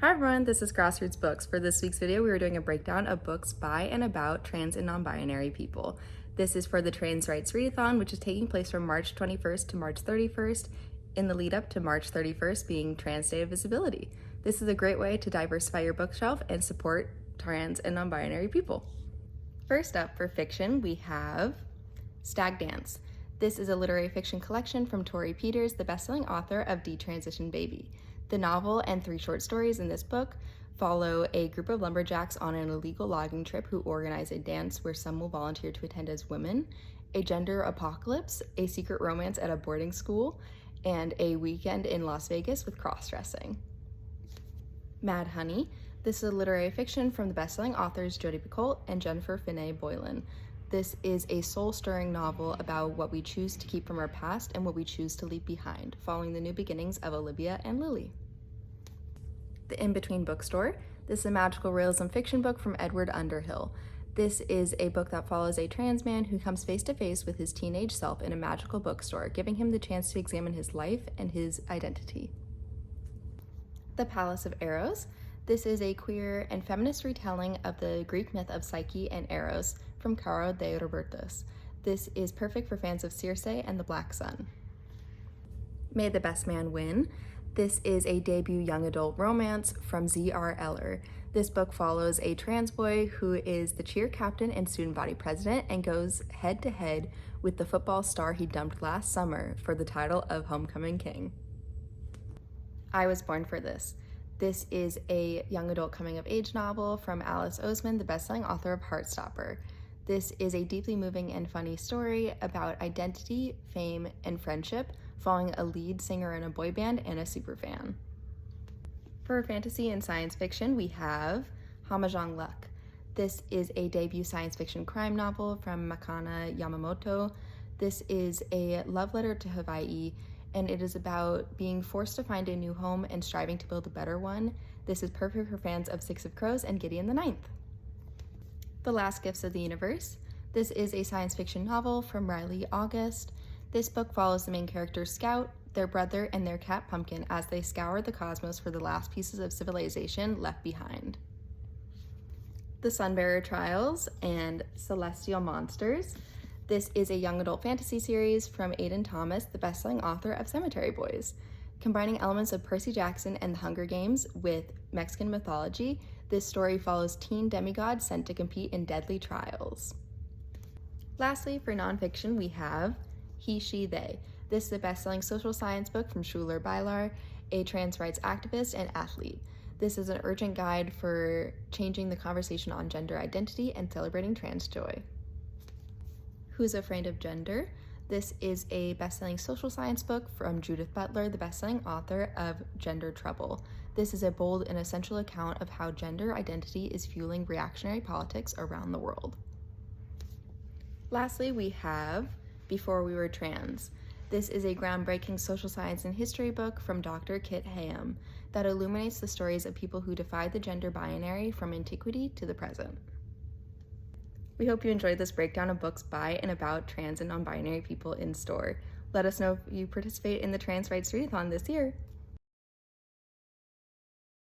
Hi everyone, this is Grassroots Books. For this week's video, we are doing a breakdown of books by and about trans and non-binary people. This is for the Trans Rights Read-a-thon, which is taking place from March 21st to March 31st, in the lead up to March 31st being Trans Day of Visibility. This is a great way to diversify your bookshelf and support trans and non-binary people. First up for fiction, we have Stag Dance. This is a literary fiction collection from Tori Peters, the best-selling author of Detransition Baby. The novel and 3 short stories in this book follow a group of lumberjacks on an illegal logging trip who organize a dance where some will volunteer to attend as women, a gender apocalypse, a secret romance at a boarding school, and a weekend in Las Vegas with cross-dressing. Mad Honey. This is a literary fiction from the best-selling authors Jodi Picoult and Jennifer Finney Boylan. This is a soul-stirring novel about what we choose to keep from our past and what we choose to leave behind, following the new beginnings of Olivia and Lily. The In-Between Bookstore. This is a magical realism fiction book from Edward Underhill. This is a book that follows a trans man who comes face to face with his teenage self in a magical bookstore, giving him the chance to examine his life and his identity. The Palace of Eros. This is a queer and feminist retelling of the Greek myth of Psyche and Eros from Caro de Robertis. This is perfect for fans of Circe and the Black Sun. May the Best Man Win. This is a debut young adult romance from Z.R. Eller. This book follows a trans boy who is the cheer captain and student body president and goes head to head with the football star he dumped last summer for the title of Homecoming King. I Was Born for This. This is a young adult coming-of-age novel from Alice Oseman, the best-selling author of Heartstopper. This is a deeply moving and funny story about identity, fame, and friendship, following a lead singer in a boy band and a superfan. For fantasy and science fiction, we have Hamajang Luck. This is a debut science fiction crime novel from Makana Yamamoto. This is a love letter to Hawaii, and it is about being forced to find a new home and striving to build a better one. This is perfect for fans of Six of Crows and Gideon the Ninth. The Last Gifts of the Universe. This is a science fiction novel from Riley August. This book follows the main characters Scout, their brother, and their cat Pumpkin as they scour the cosmos for the last pieces of civilization left behind. The Sunbearer Trials and Celestial Monsters. This is a young adult fantasy series from Aidan Thomas, the best-selling author of Cemetery Boys. Combining elements of Percy Jackson and the Hunger Games with Mexican mythology, this story follows teen demigods sent to compete in deadly trials. Lastly, for nonfiction, we have He, She, They. This is a best-selling social science book from Schuler Bylar, a trans rights activist and athlete. This is an urgent guide for changing the conversation on gender identity and celebrating trans joy. Who's Afraid of Gender? This is a best-selling social science book from Judith Butler, the best-selling author of Gender Trouble. This is a bold and essential account of how gender identity is fueling reactionary politics around the world. Lastly, we have Before We Were Trans. This is a groundbreaking social science and history book from Dr. Kit Hayam that illuminates the stories of people who defied the gender binary from antiquity to the present. We hope you enjoyed this breakdown of books by and about trans and non-binary people in store. Let us know if you participate in the Trans Rights Read-a-thon this year.